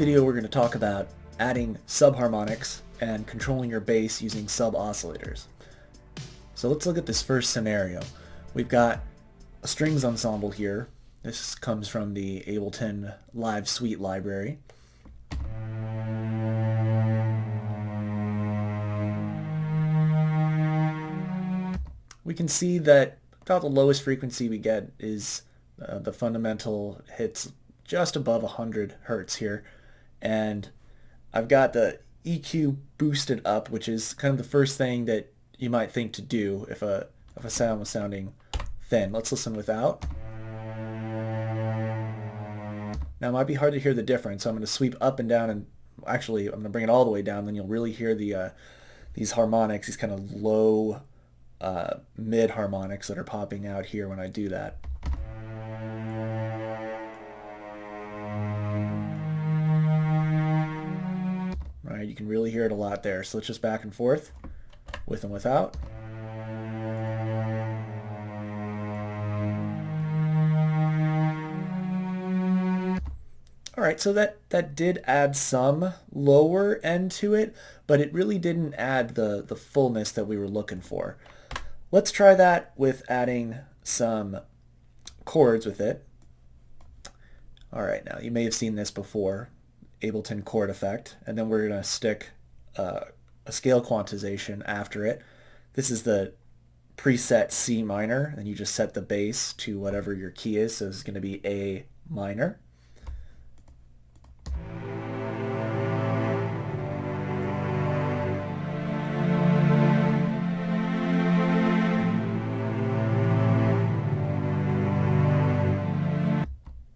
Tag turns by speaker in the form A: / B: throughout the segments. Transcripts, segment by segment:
A: video we're going to talk about adding subharmonics and controlling your bass using sub oscillators. So let's look at this first scenario. We've got a strings ensemble here. This comes from the Ableton Live Suite library. We can see that about the lowest frequency we get is the fundamental hits just above 100 hertz here, and I've got the EQ boosted up, which is kind of the first thing that you might think to do if a sound was sounding thin. Let's listen without. Now it might be hard to hear the difference, so I'm going to sweep up and down, and actually I'm going to bring it all the way down, then you'll really hear the these harmonics, these kind of low mid harmonics that are popping out here when I do that. Right, you can really hear it a lot there. So let's just back and forth, with and without. Alright, so that did add some lower end to it, but it really didn't add the fullness that we were looking for. Let's try that with adding some chords with it. Alright, now you may have seen this before, Ableton chord effect, and then we're going to stick a scale quantization after it. This is the preset C minor, and you just set the bass to whatever your key is, so this is going to be A minor.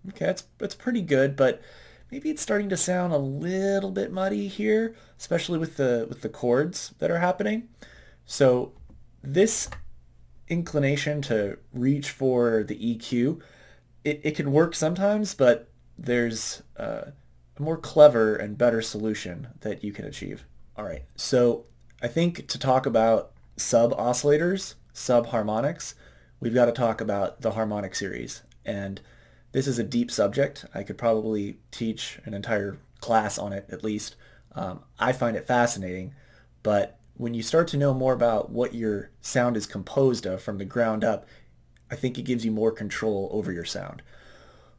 A: Okay, it's pretty good, but maybe it's starting to sound a little bit muddy here, especially with the chords that are happening. So this inclination to reach for the EQ, it can work sometimes, but there's a more clever and better solution that you can achieve. All right, so I think to talk about sub oscillators, sub harmonics, we've got to talk about the harmonic series. And this is a deep subject. I could probably teach an entire class on it at least. I find it fascinating, but when you start to know more about what your sound is composed of from the ground up, I think it gives you more control over your sound.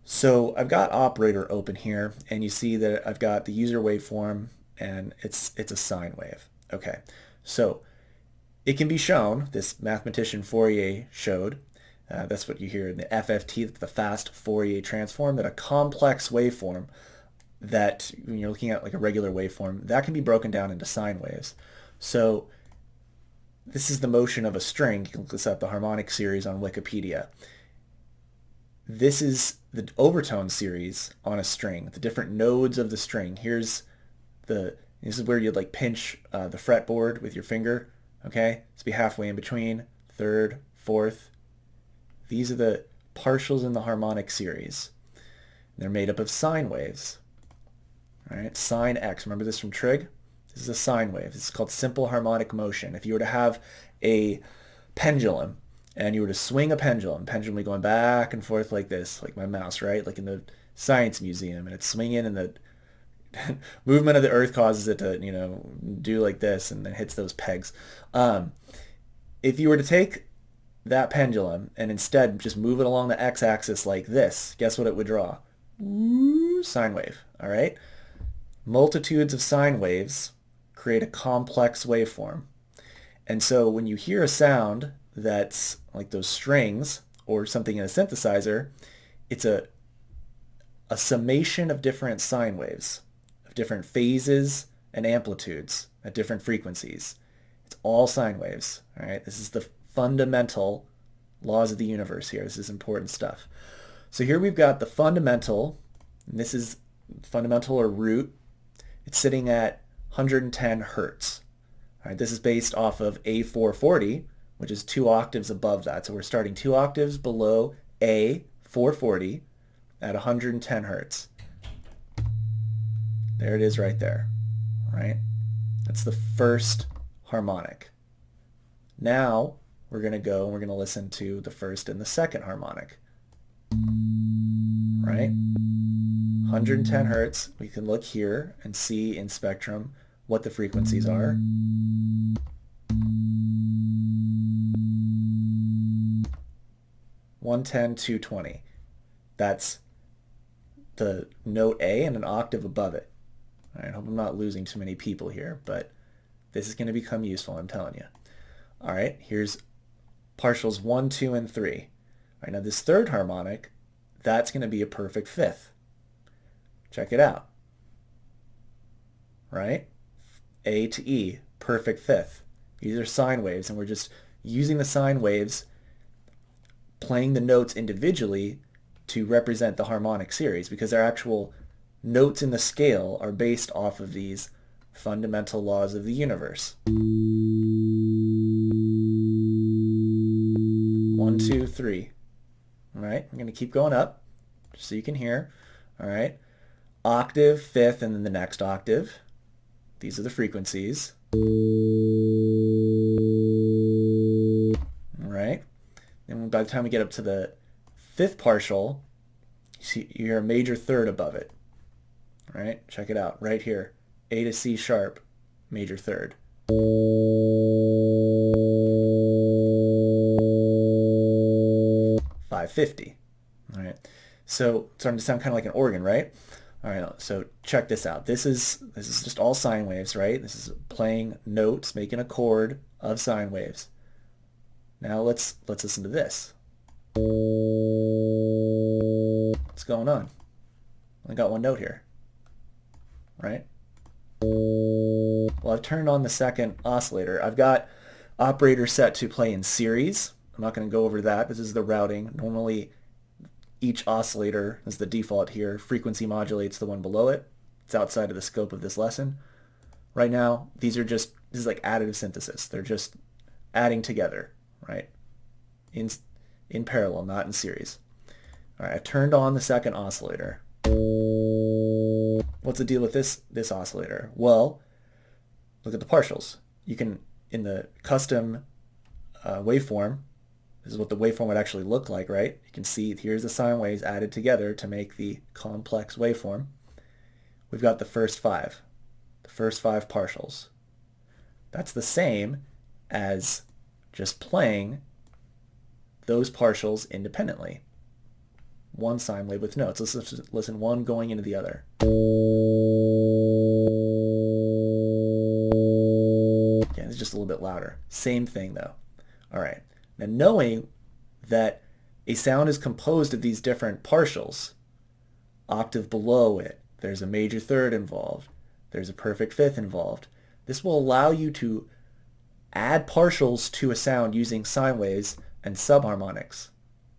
A: So I've got Operator open here, and you see that I've got the user waveform, and it's a sine wave. Okay, so it can be shown, this mathematician Fourier showed, that's what you hear in the FFT, the fast Fourier transform, that a complex waveform that when you're looking at like a regular waveform, that can be broken down into sine waves. So this is the motion of a string. You can look this up, the harmonic series on Wikipedia. This is the overtone series on a string, the different nodes of the string. This is where you'd like pinch the fretboard with your finger. Okay, let's be halfway in between, third, fourth. These are the partials in the harmonic series. They're made up of sine waves. All right, sine x. Remember this from trig? This is a sine wave. This is called simple harmonic motion. If you were to have a pendulum and you were to swing a pendulum would be going back and forth like this, like my mouse, right? Like in the science museum, and it's swinging, and the movement of the earth causes it to, do like this, and then hits those pegs. If you were to take that pendulum and instead just move it along the x-axis like this, guess what it would draw? Ooh, sine wave. All right, multitudes of sine waves create a complex waveform, and so when you hear a sound that's like those strings or something in a synthesizer, it's a summation of different sine waves of different phases and amplitudes at different frequencies. It's all sine waves. All right, this is the fundamental laws of the universe here. This is important stuff. So here we've got the fundamental, and this is fundamental or root. It's sitting at 110 hertz. All right, this is based off of A440, which is 2 octaves above that. So we're starting 2 octaves below A440 at 110 hertz. There it is right there. All right, that's the first harmonic. Now we're going to go and we're going to listen to the first and the second harmonic. Right? 110 hertz. We can look here and see in spectrum what the frequencies are. 110, 220. That's the note A and an octave above it. All right, I hope I'm not losing too many people here, but this is going to become useful, I'm telling you. All right, here's partials 1, 2, and 3. All right, now this third harmonic, that's going to be a perfect fifth. Check it out. Right? A to E, perfect fifth. These are sine waves, and we're just using the sine waves, playing the notes individually to represent the harmonic series, because our actual notes in the scale are based off of these fundamental laws of the universe. 1, 2, 3. All right, I'm going to keep going up just so you can hear. All right, octave, fifth, and then the next octave. These are the frequencies. All right, and by the time we get up to the fifth partial, you hear a major third above it. All right, check it out right here. A to C sharp, major third. 550. All right, so it's starting to sound kind of like an organ, right? All right, so check this out. This is just all sine waves, right? This is playing notes, making a chord of sine waves. Now let's listen to this. What's going on? I got one note here, right? Well, I've turned on the second oscillator. I've got operator set to play in series. I'm not going to go over that. This is the routing. Normally, each oscillator is the default here. Frequency modulates the one below it. It's outside of the scope of this lesson. Right now, this is like additive synthesis. They're just adding together, right? In parallel, not in series. All right, I've turned on the second oscillator. What's the deal with this oscillator? Well, look at the partials. You can, in the custom waveform, this is what the waveform would actually look like, right? You can see here's the sine waves added together to make the complex waveform. We've got the first five partials. That's the same as just playing those partials independently. One sine wave with notes. Let's listen one going into the other. Yeah, it's just a little bit louder. Same thing though. All right. Now knowing that a sound is composed of these different partials, octave below it, there's a major third involved, there's a perfect fifth involved, this will allow you to add partials to a sound using sine waves and subharmonics.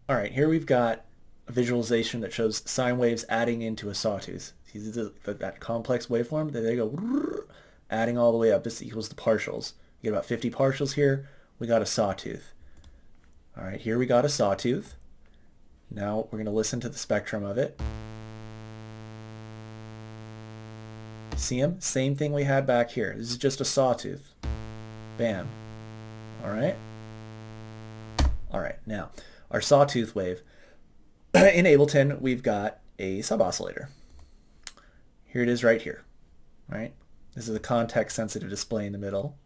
A: All right, here we've got a visualization that shows sine waves adding into a sawtooth. See that complex waveform? There they go, adding all the way up. This equals the partials. You get about 50 partials here. We got a sawtooth. All right, here we got a sawtooth. Now we're going to listen to the spectrum of it. See them? Same thing we had back here. This is just a sawtooth. Bam. All right. All right, now our sawtooth wave. In Ableton, we've got a sub oscillator. Here it is right here, right? This is a context-sensitive display in the middle.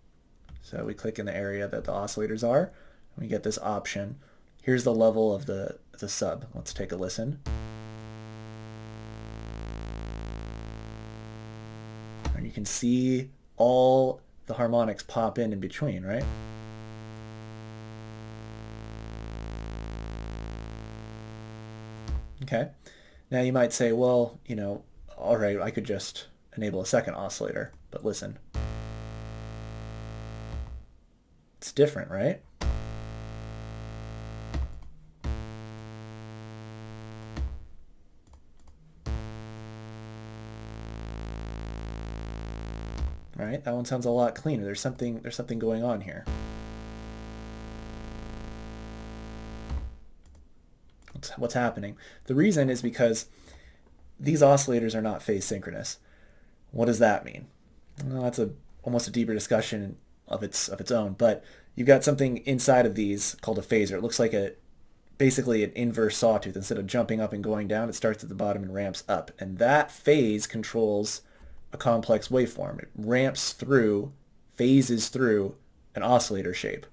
A: So we click in the area that the oscillators are, and we get this option. Here's the level of the sub. Let's take a listen. And you can see all the harmonics pop in between, right? Okay. Now you might say, well, you know, all right, I could just enable a second oscillator, but listen. It's different, right? All right, that one sounds a lot cleaner. There's something going on here. What's happening? The reason is because these oscillators are not phase synchronous. What does that mean? Well, that's almost a deeper discussion of its own, but you've got something inside of these called a phasor. It looks like basically an inverse sawtooth. Instead of jumping up and going down, it starts at the bottom and ramps up. And that phase controls a complex waveform. It ramps through, phases through an oscillator shape.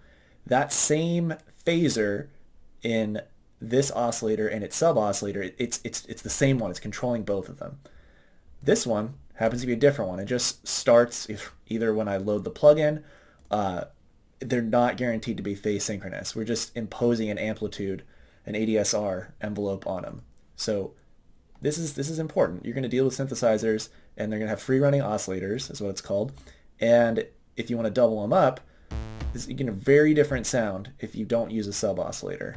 A: That same phaser in this oscillator and its sub-oscillator, it's the same one. It's controlling both of them. This one happens to be a different one. It just starts either when I load the plugin. They're not guaranteed to be phase synchronous. We're just imposing an amplitude, an ADSR envelope on them. So this is important. You're going to deal with synthesizers, and they're going to have free running oscillators, is what it's called. And if you want to double them up, you get a very different sound if you don't use a sub oscillator.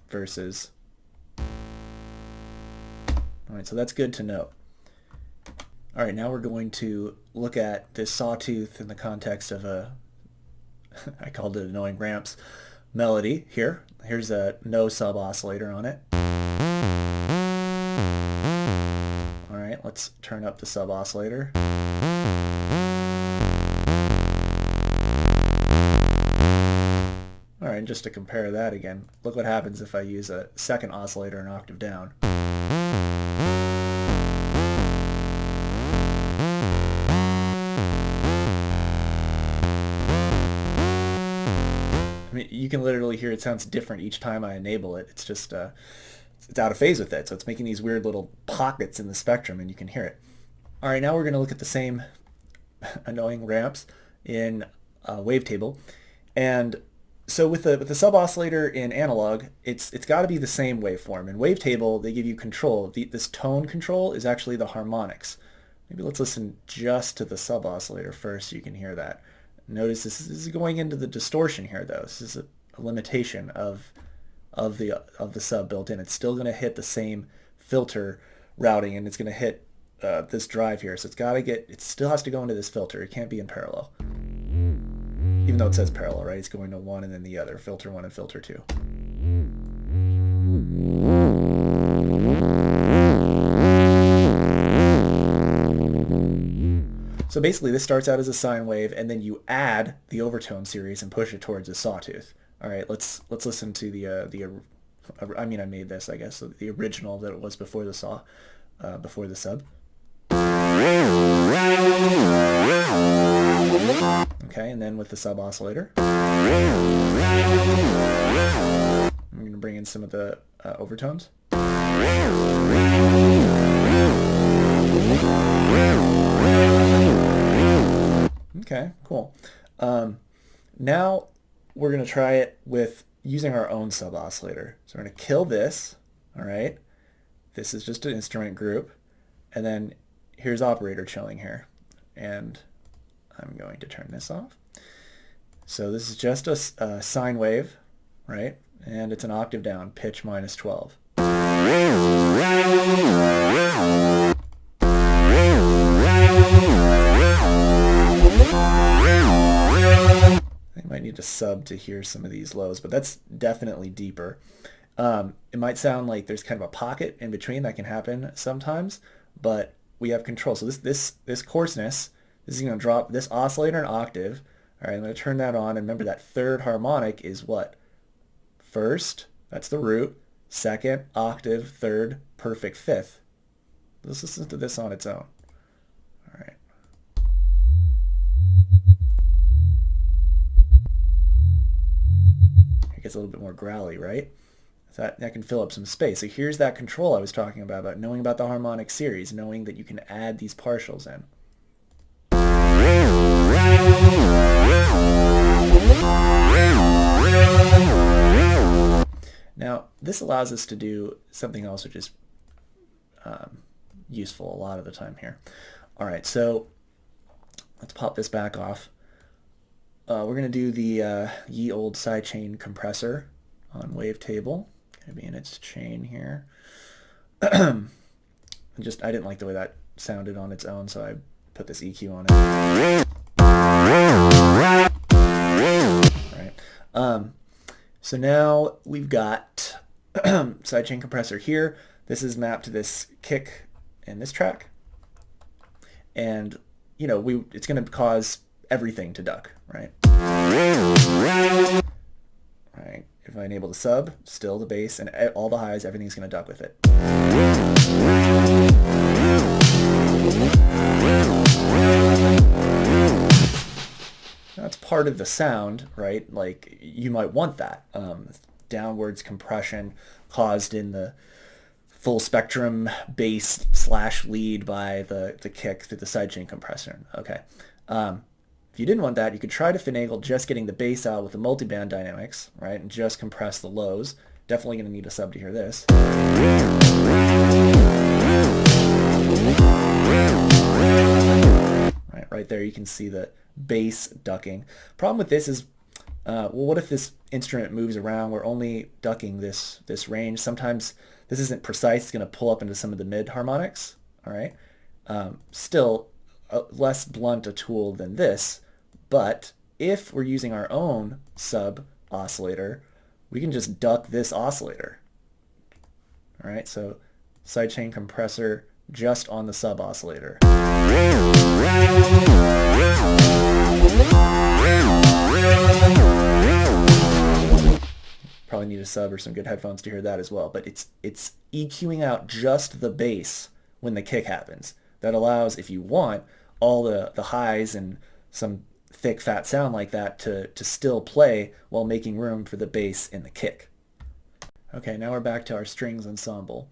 A: Versus. All right, so that's good to know. All right, now we're going to look at this sawtooth in the context of a, I called it annoying ramps, melody here. Here's a no sub oscillator on it. All right, let's turn up the sub oscillator. All right, just to compare that again, look what happens if I use a second oscillator an octave down. I mean, you can literally hear it sounds different each time I enable it. It's just, it's out of phase with it. So it's making these weird little pockets in the spectrum, and you can hear it. All right, now we're going to look at the same annoying ramps in a wavetable. And so with the sub oscillator in analog, it's got to be the same waveform. In wavetable, they give you control. This tone control is actually the harmonics. Maybe let's listen just to the sub oscillator first so you can hear that. Notice this is going into the distortion here, though. This is a limitation of the sub built in. It's still going to hit the same filter routing, and it's going to hit this drive here. So it still has to go into this filter. It can't be in parallel. Even though it says parallel, right? It's going to one and then the other, filter 1 and filter 2. So basically this starts out as a sine wave, and then you add the overtone series and push it towards a sawtooth. All right, let's listen to I made this, I guess, so the original that it was before the saw, before the sub. Okay, and then with the sub oscillator, I'm going to bring in some of the overtones. Okay, cool. Now we're going to try it with using our own sub oscillator. So we're going to kill this. All right, this is just an instrument group, and then here's operator chilling here, and I'm going to turn this off. So this is just a sine wave, right? And it's an octave down, pitch minus 12. I might need to sub to hear some of these lows, but that's definitely deeper. It might sound like there's kind of a pocket in between. That can happen sometimes, but we have control. So this coarseness, this is going to drop this oscillator an octave. All right, I'm going to turn that on, and remember that third harmonic is what? First, that's the root. Second, octave. Third, perfect fifth. Let's listen to this on its own. All right. It gets a little bit more growly, right? So that can fill up some space. So here's that control I was talking about knowing about the harmonic series, knowing that you can add these partials in. Now, this allows us to do something else which is useful a lot of the time here. All right, so let's pop this back off. We're going to do the ye old sidechain compressor on wavetable. Going to be in its chain here. I didn't like the way that sounded on its own, so I put this EQ on it. All right. So now we've got sidechain compressor here. This is mapped to this kick in this track, and it's going to cause everything to duck, right? Right. If I enable the sub, still the bass and all the highs, everything's going to duck with it. That's part of the sound, right? Like you might want that. Downwards compression caused in the full spectrum bass / lead by the kick through the sidechain compressor. Okay. If you didn't want that, you could try to finagle just getting the bass out with the multiband dynamics, right? And just compress the lows. Definitely going to need a sub to hear this. Right there you can see the bass ducking. Problem with this is, well, what if this instrument moves around? We're only ducking this range. Sometimes this isn't precise. It's going to pull up into some of the mid harmonics. All right. Still less blunt a tool than this, but if we're using our own sub oscillator, we can just duck this oscillator. All right. So sidechain compressor just on the sub oscillator. Probably need a sub or some good headphones to hear that as well, but it's EQing out just the bass when the kick happens. That allows, if you want, all the highs and some thick fat sound like that to still play while making room for the bass in the kick. Okay, now we're back to our strings ensemble.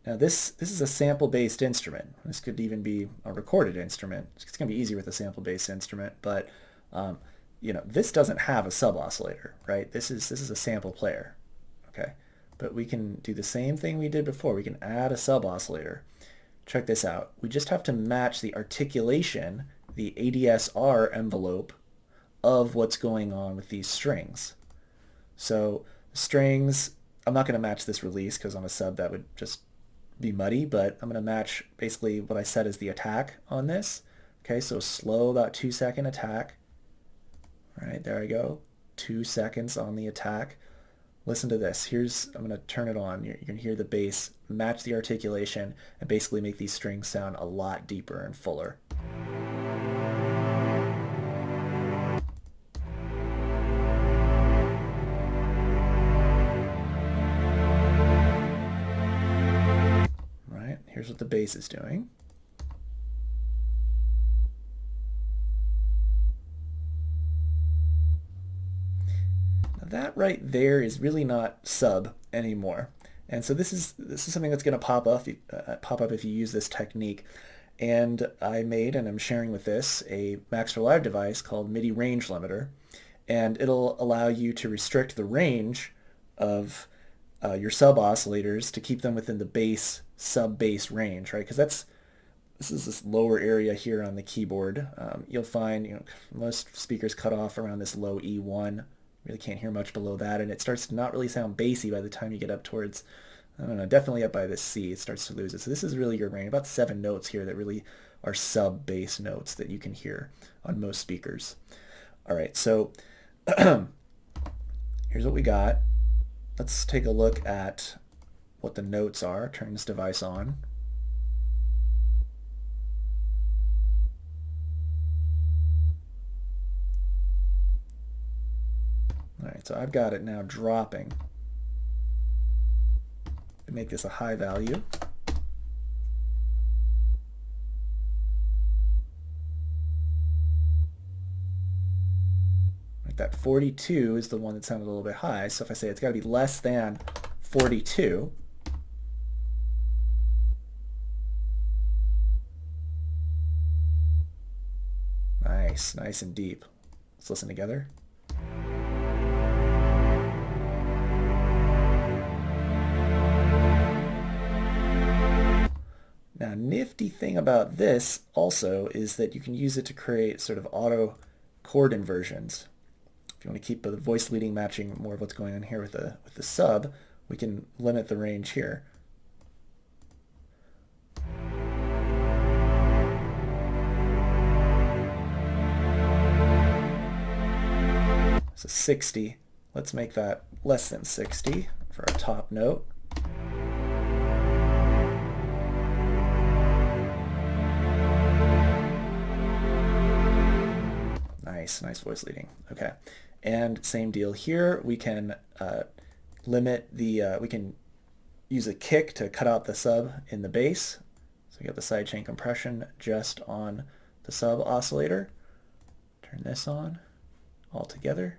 A: Now this is a sample-based instrument. This could even be a recorded instrument. It's going to be easier with a sample-based instrument, but you know, this doesn't have a sub-oscillator, right? This is a sample player, okay? But we can do the same thing we did before. We can add a sub-oscillator. Check this out. We just have to match the articulation, the ADSR envelope of what's going on with these strings. So strings, I'm not going to match this release because on a sub that would just be muddy, but I'm going to match basically what I said as the attack on this. Okay, so slow, about 2-second attack. All right, there I go. 2 seconds on the attack. Listen to this. I'm going to turn it on. You're going to hear the bass match the articulation and basically make these strings sound a lot deeper and fuller. Here's what the bass is doing. Now that right there is really not sub anymore. And so this is something that's going to pop up if you use this technique. And I made, and I'm sharing with this, a Max for Live device called MIDI range limiter. And it'll allow you to restrict the range of your sub oscillators to keep them within the bass sub-bass range, right? Because this is this lower area here on the keyboard. You'll find, most speakers cut off around this low E1. Really can't hear much below that, and it starts to not really sound bassy by the time you get up towards, I don't know, definitely up by this C. It starts to lose it. So this is really your range. About 7 notes here that really are sub-bass notes that you can hear on most speakers. All right, so here's what we got. Let's take a look at what the notes are. Turn this device on. All right, so I've got it now dropping. To make this a high value. Like that 42 is the one that sounded a little bit high. So if I say it's got to be less than 42, nice and deep. Let's listen together. Now, nifty thing about this also is that you can use it to create sort of auto chord inversions. If you want to keep the voice leading matching more of what's going on here with the sub, we can limit the range here. So 60. Let's make that less than 60 for our top note. nice voice leading. Okay, and same deal here. We can limit the, we can use a kick to cut out the sub in the bass. So we got the sidechain compression just on the sub oscillator. Turn this on all together.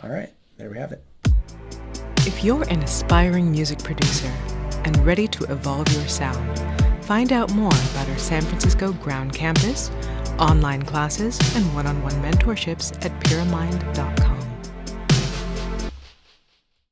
A: All right, there we have it.
B: If you're an aspiring music producer and ready to evolve your sound, find out more about our San Francisco ground campus, online classes, and one-on-one mentorships at Pyramind.com.